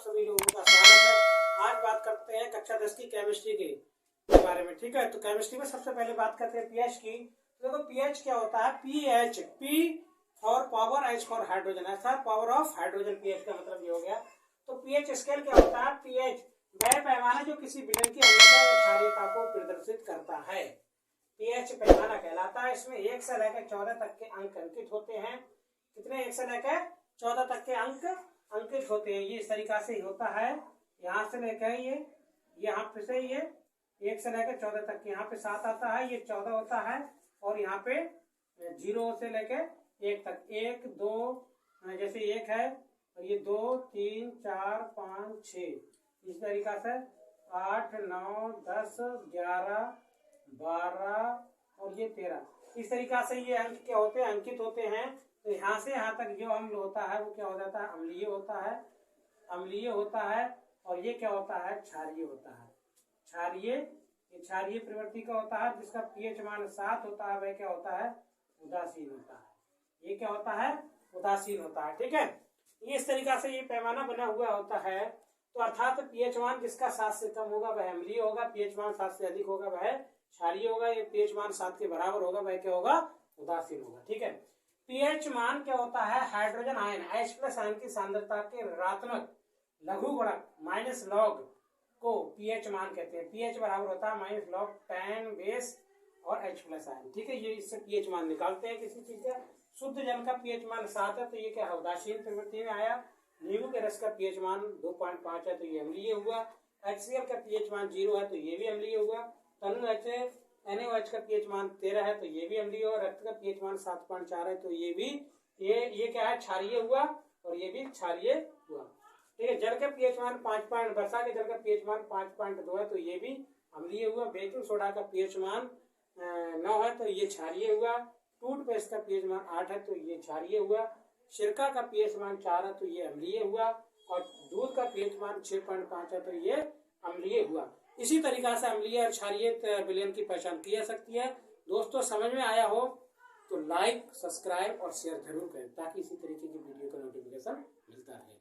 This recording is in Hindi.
सभी लोगों का स्वागत है। आज बात करते हैं कक्षा 10 की केमिस्ट्री के बारे में। ठीक है, तो केमिस्ट्री में सबसे पहले बात करते हैं पीएच की। तो देखो पीएच क्या होता है। PH, P for power, H for hydrogen, ऐसा पावर ऑफ हाइड्रोजन। पीएच का मतलब ये हो गया। तो पीएच स्केल क्या होता है। पीएच वह पैमाना जो किसी विलयन की अम्लता या क्षारीयता को प्रदर्शित करता है, पीएच पैमाना कहलाता है। इसमें 1 से लेकर 14 तक के अंक अंकित होते हैं। कितने? 1 से लेकर 14 तक के अंक अंकित होते हैं। ये इस तरीका से होता है। यहाँ से लेकर ये यहाँ पे से ये 1 से लेकर 14 तक, यहाँ पे 7 आता है, ये 14 होता है, और यहाँ पे 0 से लेकर 1 तक, 1 2 जैसे 1 है, और ये 2 3 4 5 6, इस तरीका से 8 9 10 11 12 और ये 13, इस तरीका से ये अंक क्या होते हैं, अंकित होते हैं। तो यहाँ से यहाँ तक जो अम्ल होता है वो क्या हो जाता है, अम्लीय होता है, अम्लीय होता है। और ये क्या होता है, क्षारीय होता है। क्षारीय, ये क्षारीय प्रवृत्ति का होता है। जिसका पीएच मान 7 होता है वह क्या होता है, उदासीन होता है। ये क्या होता है, उदासीन होता है। ठीक है, ये इस तरीका से ये पैमाना बना हुआ होता है। तो अर्थात पीएच मान जिसका 7 से कम होगा वह अम्लीय होगा, पीएच मान 7 से अधिक होगा वह क्षारीय होगा, ये पीएच मान 7 के बराबर होगा वह क्या होगा, उदासीन होगा। ठीक है, पीएच मान क्या होता है, हाइड्रोजन आयन H+ आयन की सांद्रता के ऋणात्मक लघु गुणक माइनस लॉग को पीएच मान कहते हैं। पीएच बराबर होता है माइनस लॉग 10 बेस और H+ आयन। ठीक है, ये इससे पीएच मान निकालते हैं किसी चीज का। शुद्ध जल का पीएच मान 7 है तो ये क्या है, उदासीन प्रवृत्ति में आया। नींबू के रस का पीएच मान 2.5 है तो ये अम्लीय हुआ। HCl का पीएच मान 0 है तो ये भी अम्लीय हुआ। तनु NaOH का पीएच मान 13 है तो ये भी अम्लीय हुआ। रक्त का पीएच मान 7.4 है तो ये भी ये क्या है, क्षारीय हुआ, और ये भी क्षारीय हुआ। ठीक है, जल का पीएच मान 5. वर्षा के जल का पीएच मान 5.2 है तो ये भी अम्लीय हुआ। बेकिंग सोडा का पीएच मान 9 है तो ये क्षारीय हुआ। टूथपेस्ट का पीएच मान 8 है तो ये क्षारीय हुआ। सिरका का पीएच मान 4 है तो ये अम्लीय हुआ। और दूध का पीएच मान 6.5 है तो ये अम्लीय हुआ। इसी तरीका से अम्लीय और क्षारीय विलयन की पहचान की जा सकती है। दोस्तों समझ में आया हो तो लाइक, सब्सक्राइब और शेयर जरूर करें ताकि इसी तरीके की वीडियो का नोटिफिकेशन मिलता रहे।